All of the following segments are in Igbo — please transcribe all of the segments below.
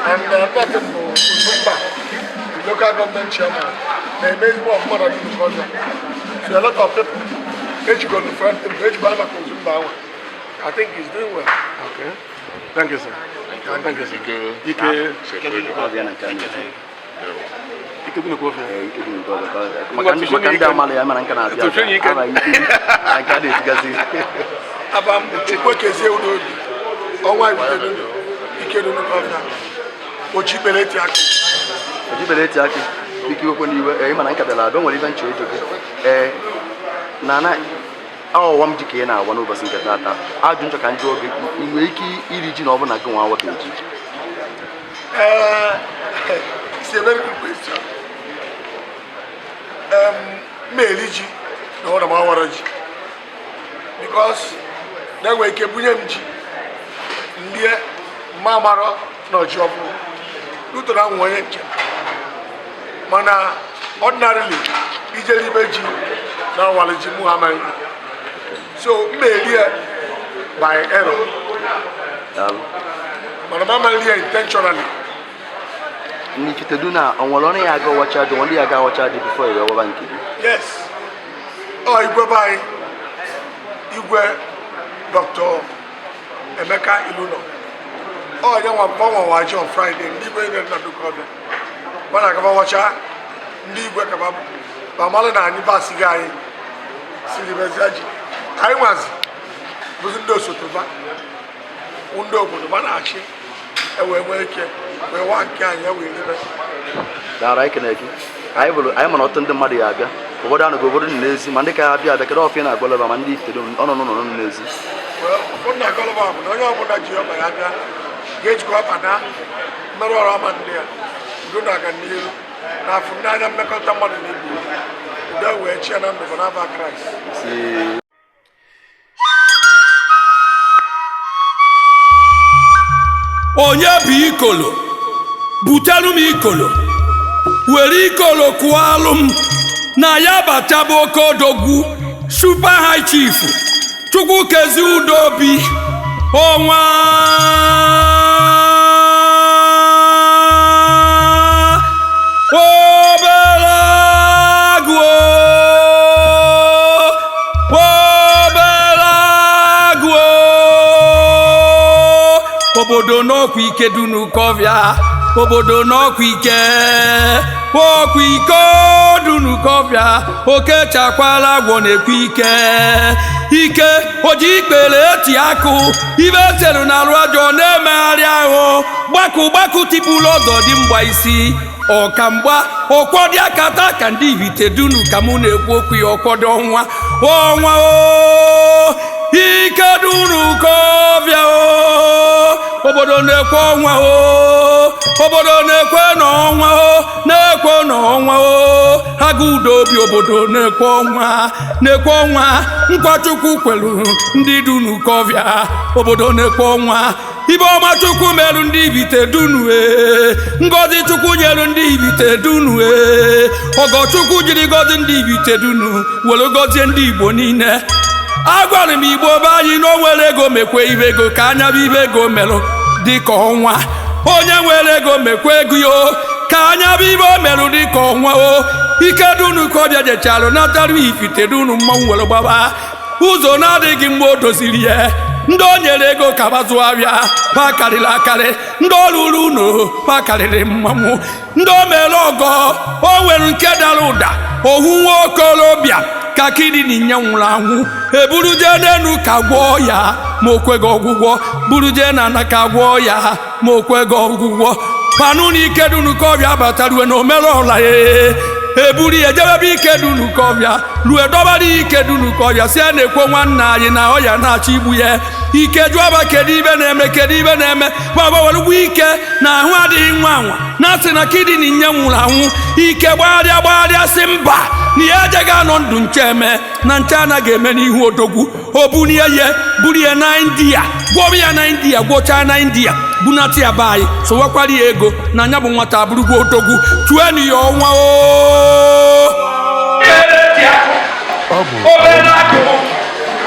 and nothing more Uzumba, the local government chairman, they made more of money in the project. So a lot of people, each go to front, each go to Uzumba. I think he's doing well. Okay. Thank you, sir. Thank you, sir. Ike dunukofia. Maka ndị amala ya mana nka na-abịa. Abam chukwukezie Udobi onwa Ifitedunu Ike dunukofia. Ojibeleti aki. Biki okwe niwe mana nka bịara abịa nwere ibe nche ejogo. Nana awa m jike na awa n'ụbọchị nke tata. Ajụ nchọ ka ndị oge inwe ike iri ji na ọbụna gị nwa awa ga-eji. It's a very good question. Meliji no one amawaraji because that way kebunyemji ndiye mamaro no job luto na nwoye nche mana ordinarily ijeli beji na walaji muhammad so melie by error mana mama lie intentionally Ifitedunu na onwere ọrụ ya aga ọwacha dị ndị ya ga ọwacha dị before ya ọwa nke gị. Yes. Oh, Igwe by Igwe Dr. Emeka Iluno. Oh, you want to watch on Friday. Igwe na dunukofia. Wana kaba wacha ndi Igwe kaba pamala na anibasi gai. Silibezaji. Ai wazi. Buzindo sotoba. Undo bodo bana achi. Ewe eke. We want can ya we live. Dara ike na eki. Anyị mana ọtụ ndị mmadụ ya abịa. Obodo anụ obodo n'ezi ma ndị ka abịa abịa kedu ọfịa na-agbalaba ma ndị Ifitedunu ọnụ n'ezi. Well, ụfọdụ na-agbalaba bụ na onye ọbụla ji ọba ya abịa ga-ejikwa ọbada mmerụ ọrụ ọma ndị a udo na-aga n'ihu na afụ n'anya mmekọrịta mmadụ na ibu udo wee chie na ndụ n'aba Kraịst. Onye bụ ikolo buteru m ikolo were ikolo kwụalụ m na ya bataba oke odogwu super high chief chukwukezie Udobi onwa obodo n'ọkwa ike dunukofia obodo n'ọkwa ike okwa iko dunukofia okechakwala agwọ na-ekwe ike oji ikpere eti akụ ibe eteru na arụ ajọ na-emegharị ahụ gbakụ tipụlụ ọzọ dị mgba isi ọkamgba ọkwọdị akata ka ndị Ifitedunu ka mụ na-ekwu okwu ya ọkwọdị ọnwa ike dunukofia obodo na-ekwe ọnwa obodo na-ekwe n'ọnwa na-ekwe n'ọnwa agụ Udobi obodo na-ekwe ọnwa nkwa Chukwu kwelu ndị dunukofia obodo na-ekwe ọnwa ibe ọma Chukwu merụ ndị Ifitedunu ngozi Chukwu nyere ndị Ifitedunu ọgọ Chukwu jiri gozi ndị Ifitedunu were gozie ndị Igbo niile. Agwara m Igbo be anyị na o nwere ego mekwe ibe ego ka anya bụ ibe ego merụ dịka ọnwa onye nwere ego mekwe ego yo ka anya bụ ibe o merụ dịka ọnwa ike dunukofia jechalụ natarụ Ifitedunu mmanwụ were gbaba ụzọ na-adịghị mgbe o doziri ya ndị o nyere ego ka bazụ abịa ha karịrị akarị ndị ọrụrụ ụlọ ha karịrị mmanwụ ndị o mere ọgọ o nwere nke dara ụda ohu nwa okorobịa ka kidini nya nwụrụ anwụ eburuje n'enu ka gwọọ ya ma okwego ọgwụgwọ buruje na ana ka gwọọ ya ma okwego ọgwụgwọ panụ na ike dunukofia bataruwe na omere ọla eburu ejebebe ike dunukofia ruo dọbara ike dunukofia si a na-ekwo nwanne anyị na ọya na-achọ igbu ya ike jụọba kedu ibe na-eme gbawerugwu ike na ahụ adịghị nwa anwa na asị na kidini nye nwụrụ anwụ ike gbagharịa si mba na ihe ejeghị anọ ndụ nche eme na nche anaghị eme n'ihu odogwu o bulie burie na India gwọrọ ya na India gwọchaa na India bunata ya be anyị sowakwara ya ego na anya bụ nwata abụrụgwo odogwu tuenu ya ọnwa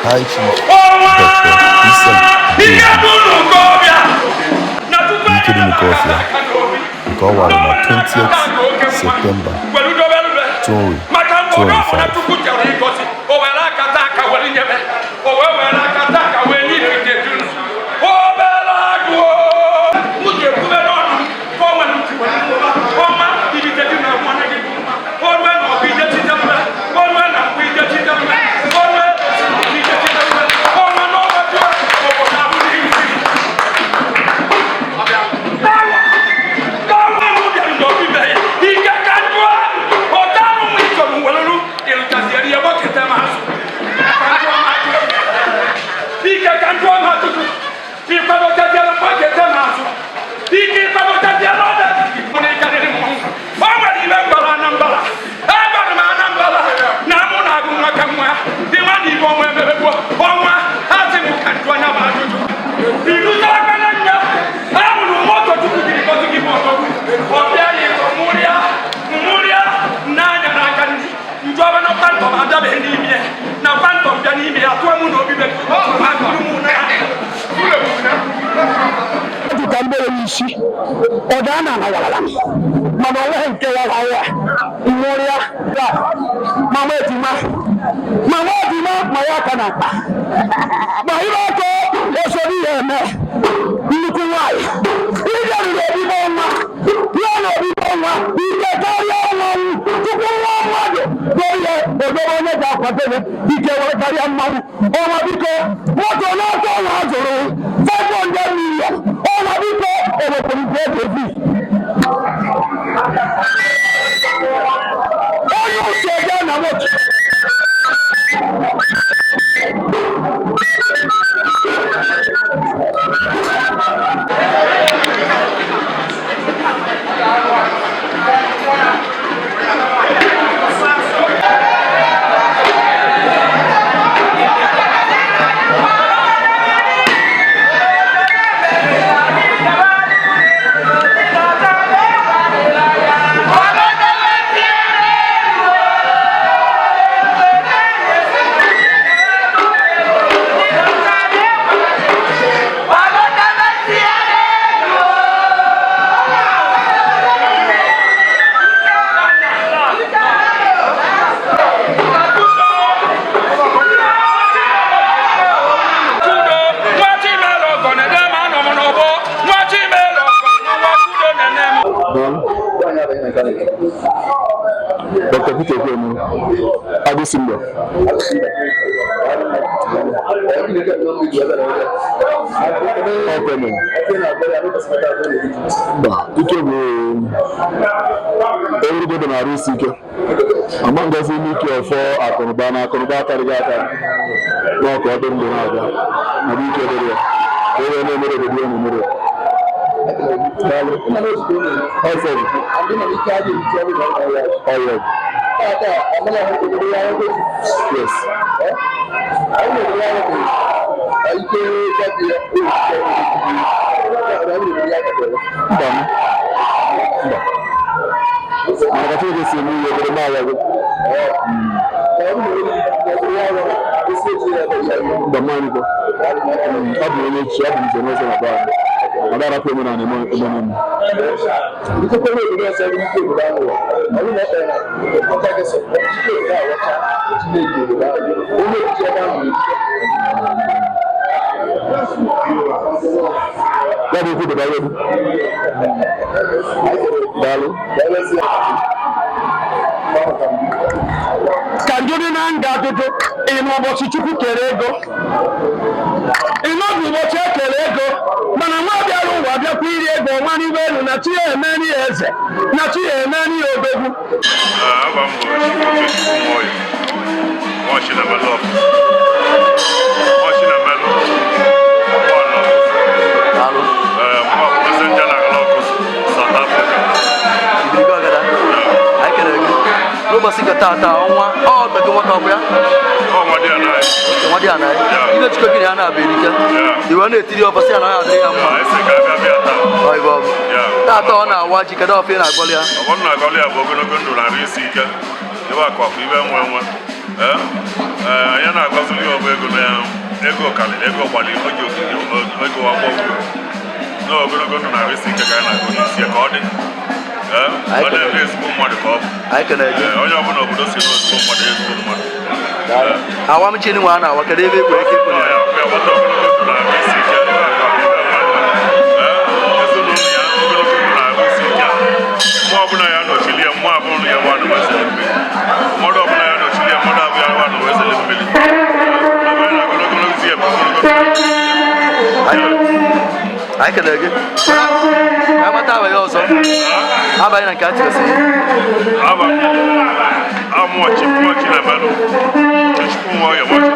High Chief Dr. Vincent Ifitedunu kofia nke ọ wara na 20th September No, we're going to have a sick again. I'm going to see a garden. I can only have one of those who I want to know one hour. Can they be I can again. I'm a tower also. How about I catch you? I'm watching a battle. You're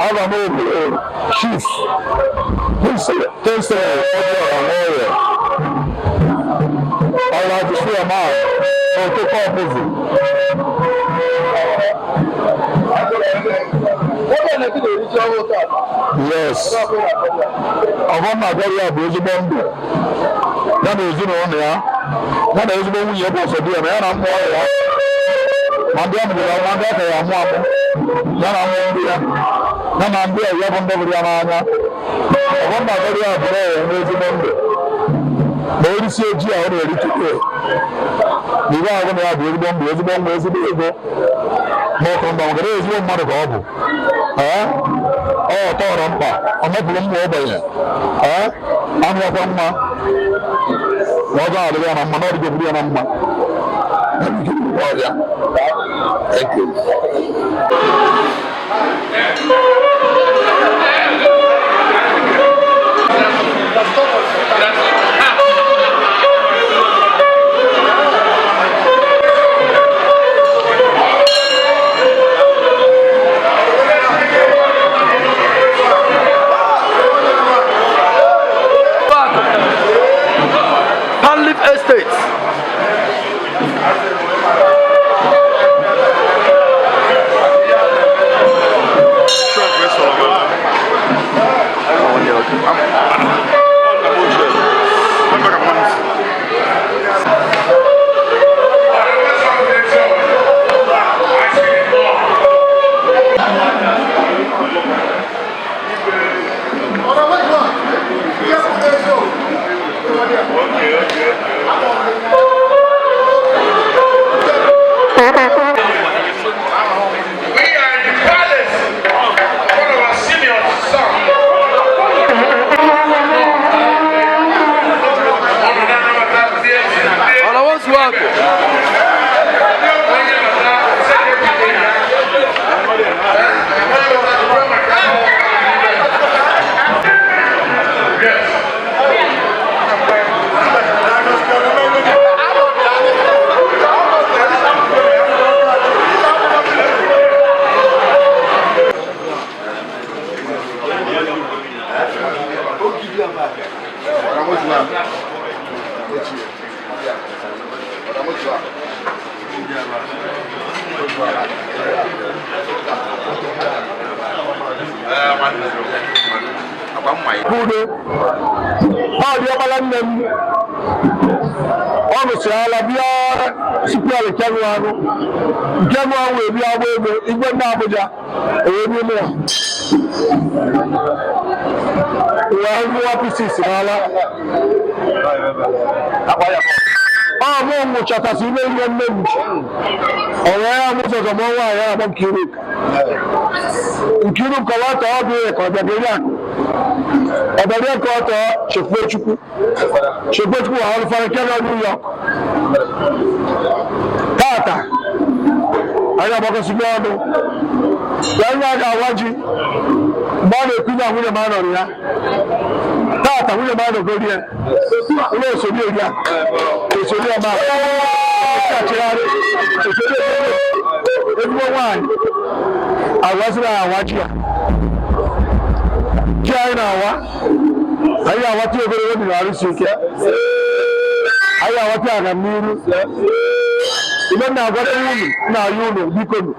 Aga m obodo Chief Vincent ọrụ ajụsụ ya ma n'ụtụtụ ọbụzụ. Yes. Ọgọmma agara ya bụ ezigbo ndụ ya na ezinụlọ ya ya na ezigbo nwunye ebe ọzọ dị ya na ya na mmụọ ya ma ndị amụrụ ya ma ndị aka ya amụ amụ ya na mmụọ ndị ya ya na ndị ya bụ ndị hụrụ ya n'anya. Ọgọmma agara ya bụ ya n'ezigbo ndụ ma orisi eji a ọ na-eri tupu n'ihe ahụ na ya bụ ezigbo ndụ ezigbo nwa ezigbo ego ma ọ kụrụ mgbe ezigbo mmadụ ka ọ bụ ọ tọrọ mkpa ọ mepụrụ mma ogbenye anụọkwa mma na ọ ga-adịrị ya na mma na ọ dịgogburu ya na mma ọrịa. Estates. Abuja, pieces mo chata si ile ile nnebu ọ̀rọ̀ ya mo so mo wa ya mo Nkiruk ka wa to bi ko de gele an ọbẹ̀rẹ̀ ko to Chukwu wa fa ke na New York tata aya bako si gbodo ya ga waji ba le kunya nwunye ma no ya tata nwunye ma no gori e ile so bi oria so bi ma chachirare so bi egbo wan awasira awaji ji ayi na wa ayi awati ogoro wo ni ari sike ayi awati aga miru ile na agwara wunu na ayunu bikonu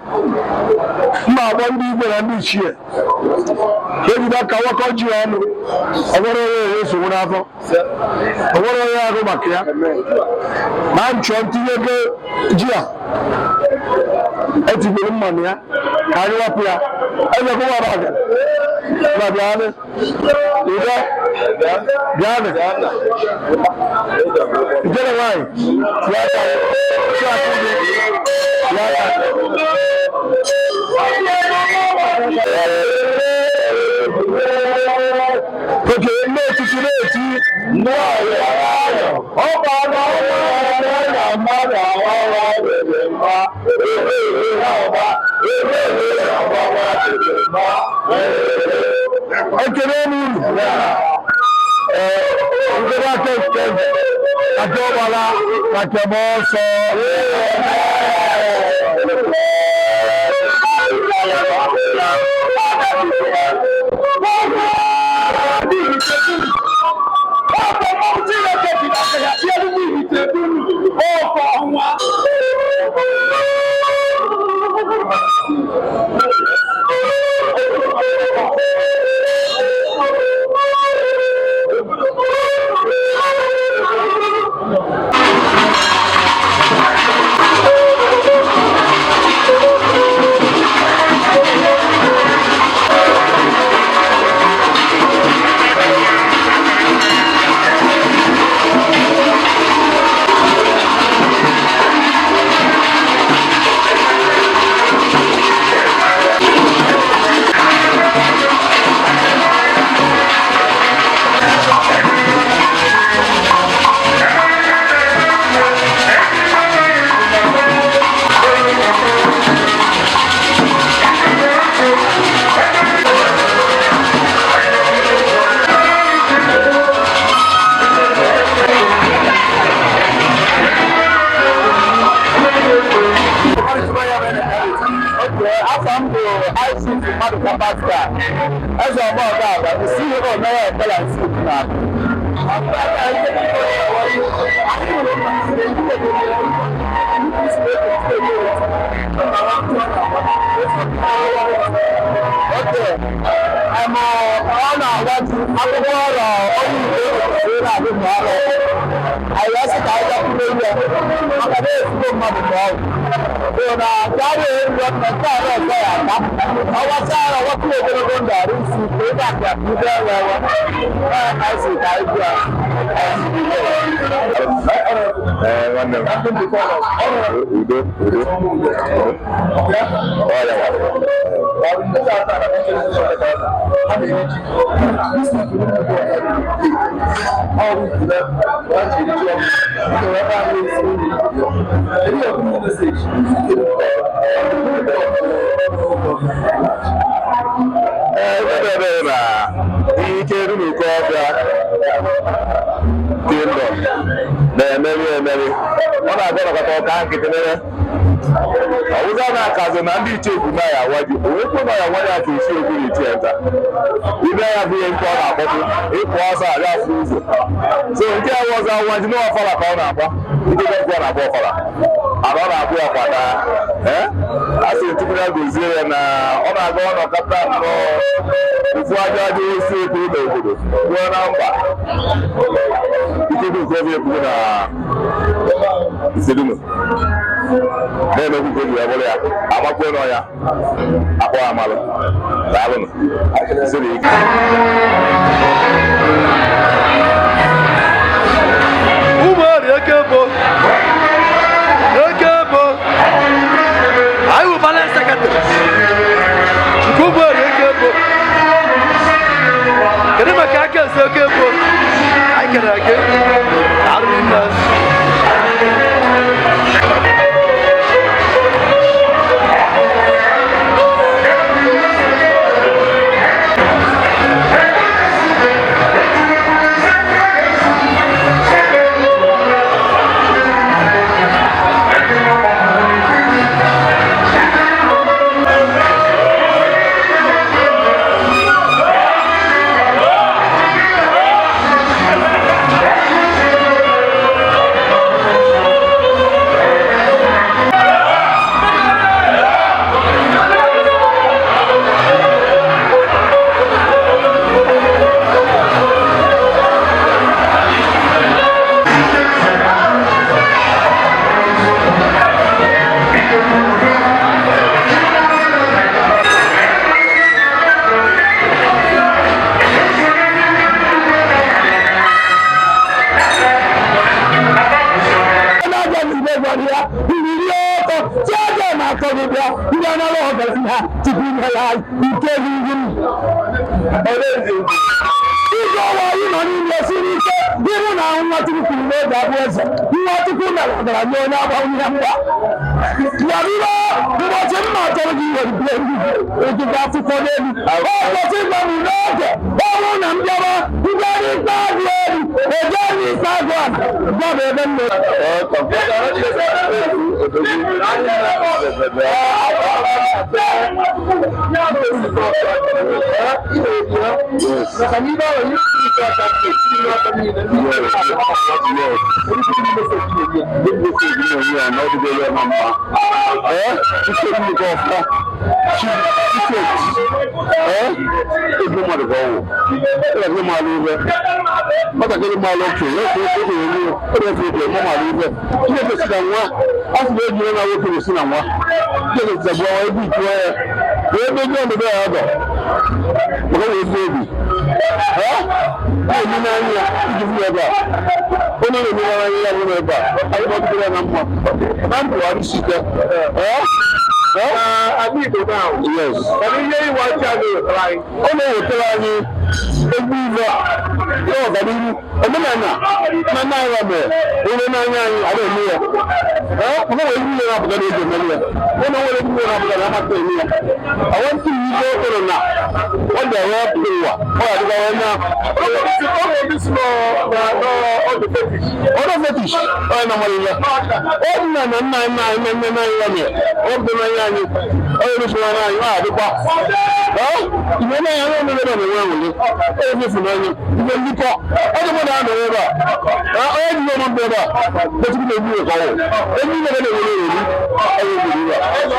ma agba ndị igwe na ndị ichie ejide ka wakọ ji ọnụ ọgbara onye esogbu n'afọ ọgbara onye agụ maka ya na nchọ ntinye ego ji a etigbere mmanụ ya ka anyị wapụ ya enyekwa aga na bịanị ide bịanị ijere nwanyị ya ka porque leti no opa na mara wa bemba ekeremu ngera tete atobala katemoso Okay, I'm to IC Madu Pastor. As a mother, the CEO of Balance now. Okay, I'm on I asked Ifitedunu na-emeri ọ na-abịa nakọta ọka nkịtị mere ọwụza na-akazụ na ndị iche ekwu na ya waji onwekwu na ya nwanyị aka esi okwu na iche nta ibe ya bụ ihe nke ọ na-akpọpụ ịpụ ọsọ abịa afụ ụzọ so nke ya ọzọ waji na ọfala ka ọ na-agba ndị bekwu ọ na-agba ọfala ana ọ na-abụ ya kwada a sị tupu ya gozie ya na ọ na-aga ọnọ kapta nnọọ ụfụ aja dị osi ekwu n'obodo ruo na mba Ifitedunu ekwu na Ifitedunu na-emekwu ka obi ya bụrụ ya amakwuo nọ ya akpọ amalụ daalụnụ siri ike ụmụori ekebo anyị bụ balance secretary nke ụmụori ekebo kedu maka aka esi ekebo anyị kere ake arụghị nna Yes. Ebiza, yo, Gadiru, Omenana, Nana, Omenana, I don't know. Who will you up the radio? Who will you up the Ramadan? I want to use your corona. What the world do? What the now? This all the fetish. All the fetish. Oh, no, Maria. Oh, no, oh, this one, you are the boss. Oh, you know, I don't know the way. Everything on you. You can look up. I don't want to know that. I don't know that. But you can do it all. Every minute, I will do that.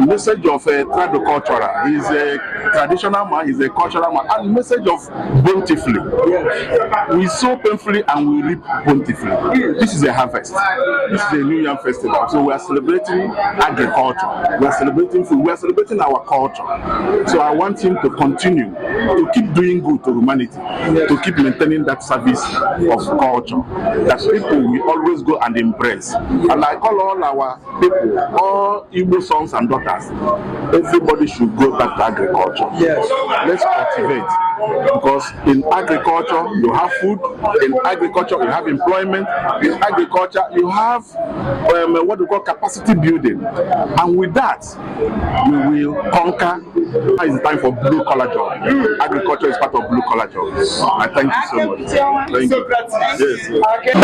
Message of trad-cultural. He's a traditional man, he's a cultural man, and message of bountifully. We sow painfully and we reap bountifully. This is a harvest. This is a New Yam festival. So we are celebrating agriculture. We are celebrating food. We are celebrating our culture. So I want him to continue to keep doing good to humanity, to keep maintaining that service of culture that people will always go and embrace. And I call all our people, all Igbo sons and daughters, everybody should go back to agriculture. Yes. Let's cultivate. Because in agriculture you have food, in agriculture you have employment, in agriculture you have what we call capacity building, and with that we will conquer. It's time for blue collar job. Agriculture is part of blue collar job. I thank you so much. Thank you.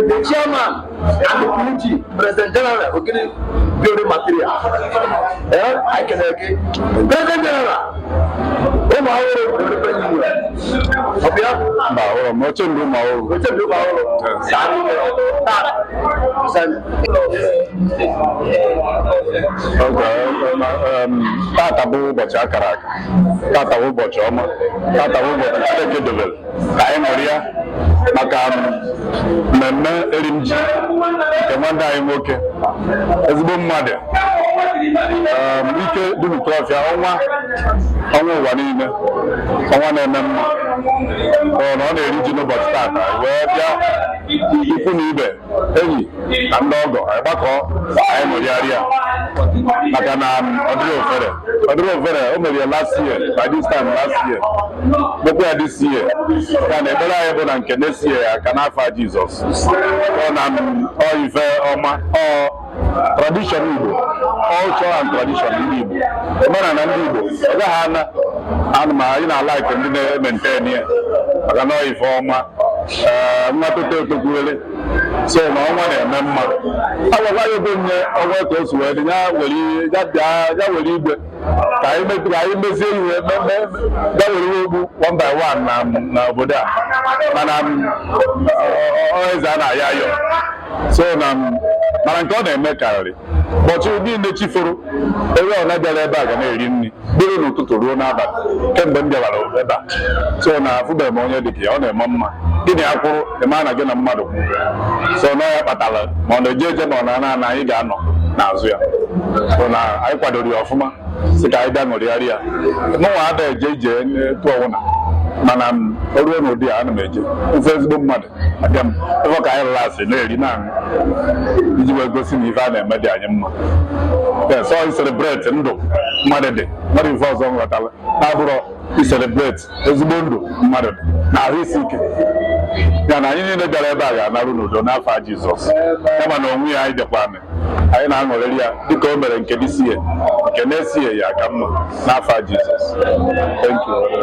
The chairman and the committee, President General, building material. I can agree. President General, mmemme erimji nke nwanne anyị nwoke ezigbo mmadụ ike dunukofia ọnwa ụwa niile ọnwa na-eme mma ọ na-eri ji n'ụbọchị tata wee bịa ikwu na ibe enyi na ndị ọgọ anyị gbakọ anyị ṅụrịarịa maka na ọ dịrị ofere o mere ya last year by this time last year mekwa ya this year ya na ekpere anyị bụ na nke next year ya ka n'afọ Jizọs ọ na ọ ife ọma ọ tradition Igbo culture and tradition ndị Igbo omenala ndị Igbo ọ gaghị ana anyị na-alaik ndị na-ementenu ya maka na ọ ife ọma nwatoto etokwuele so na ọnwa na-eme mma agwagwa ya ebe nye ọnwa ka o si wee dị ya were igwe ka anyị mezie ihe ya were egwu one by one na obodo a mana eze a na-aya ayọ so mana nke ọ na-eme karịrị ụbọchị niile chiforo ebe ọ na-abịara ebe a ga na-eri nri biri n'ụtụtụ ruo n'abalị kemgbe m bịara ebe a so na afụbeghị m onye dị ka ya ọ na-eme mma gịnị ya kwụrụ ịma na gị na mmadụ so na ya kpatara ma ọ na-eje eje ma ọ na-ana anyị ga-anọ n'azụ ya so na anyị kwadoro ya ọfụma si ka anyị bịa ṅụrịgharị ya mụnwa ada eje ije tụọ ọwụna mana o ruo n'ụdị a ana m eje mfe ezigbo mmadụ abịa m ebe ka anyị lasị na-eri na-aṅụ iji wee gosi na ife a na-eme dị anyị mma so iselebreti ndụ mmadụ dị mmadụ ife ọzọ nghọtara na-abụrọ iselebreti ezigbo ndụ mmadụ dị na ahụ isi ike ya na anyị niile bịara ebe a ga-anarụ n'udo n'afọ Jizọs kama na onwe ya anyị dịkwa anyị na-aṅụrịrị ya dịka o mere nke dịsie nke na-esie ya ka mma n'afọ Jizọs. Thank you.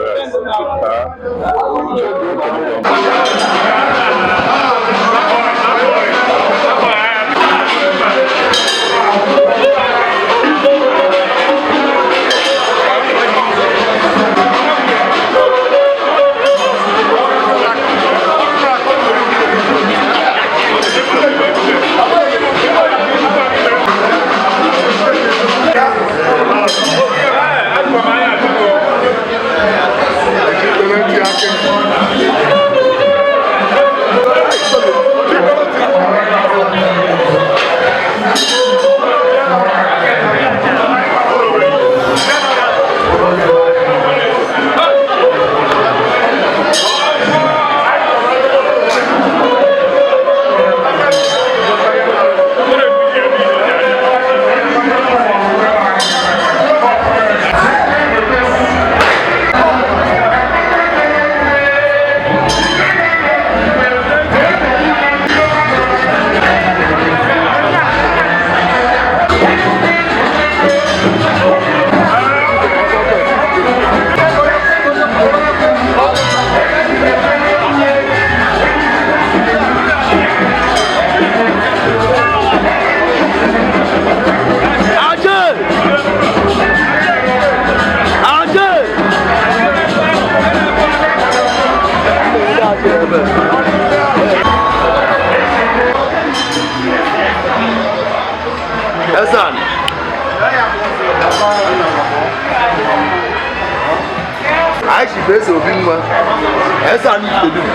Ese obi nwa ese anyị Ifitedunu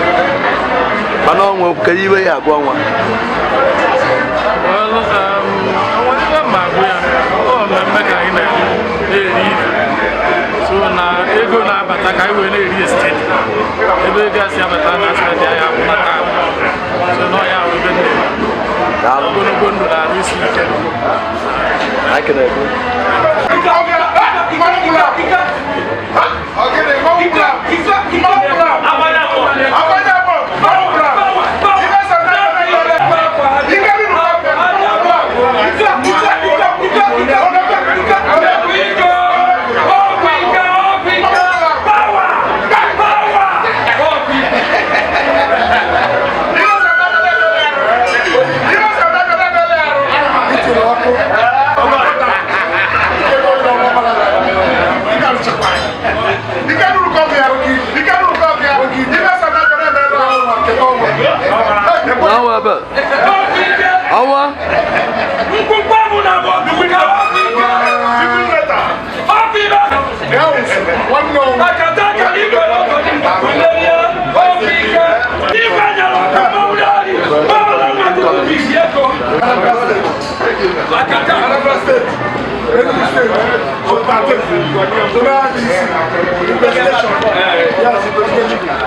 mana ọnwa kedu iwe ya agwa ọnwa so na ego na-abata ka anyị wee na-eri esteti ebe ego asị abata na asịrị ya abụnata so na ọya ebe ndị ogologo ndụ na-arụ isi ike Yes,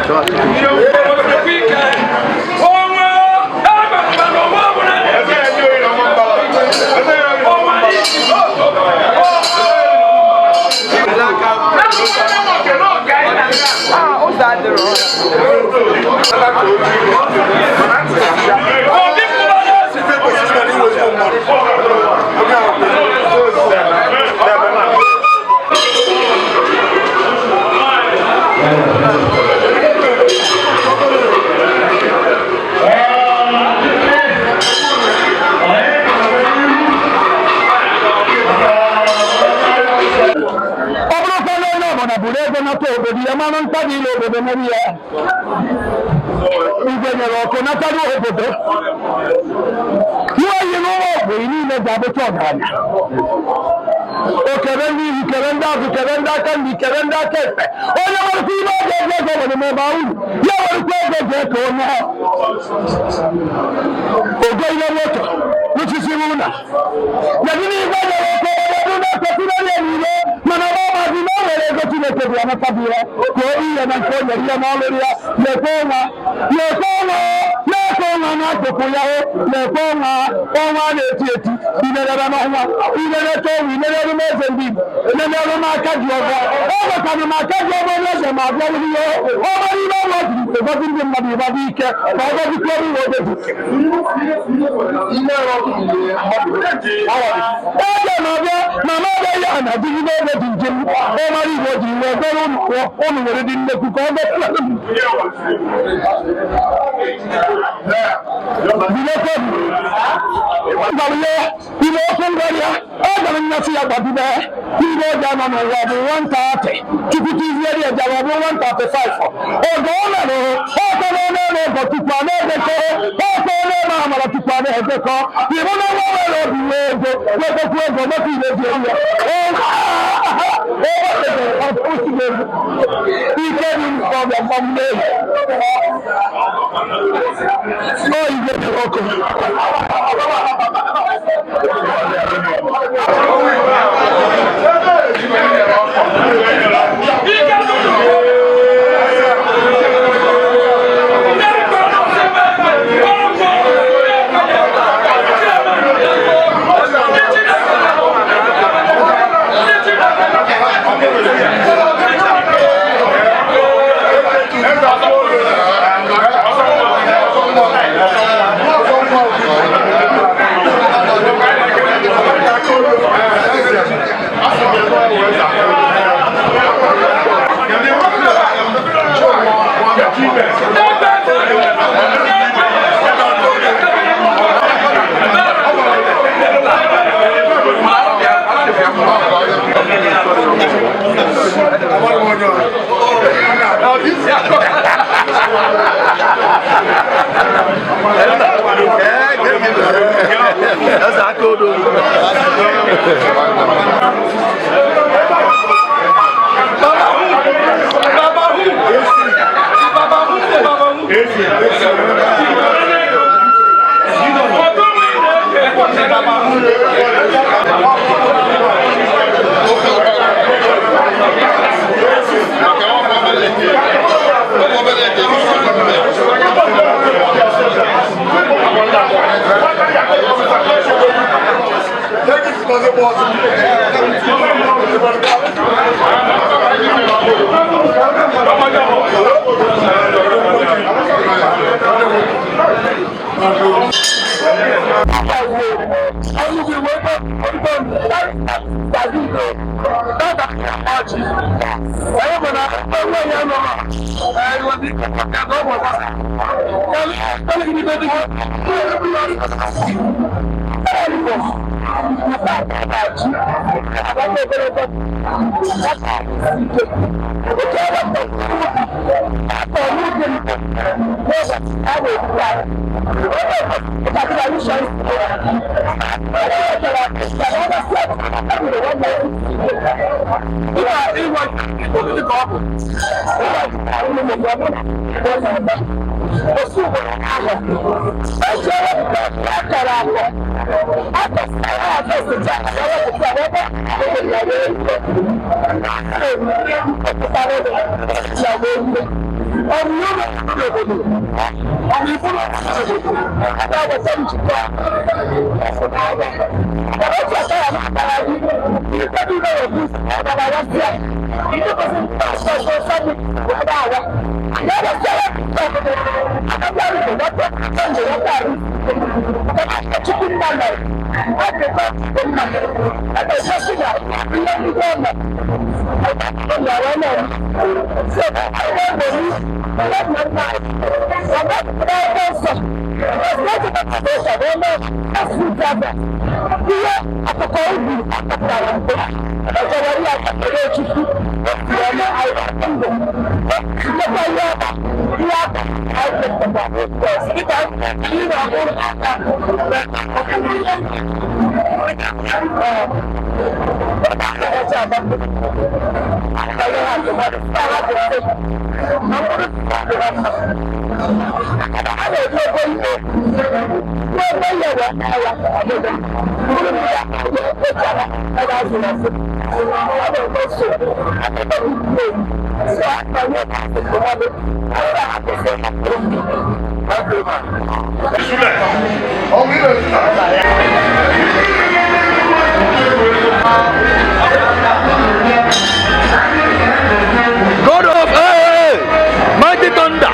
God of mighty thunder.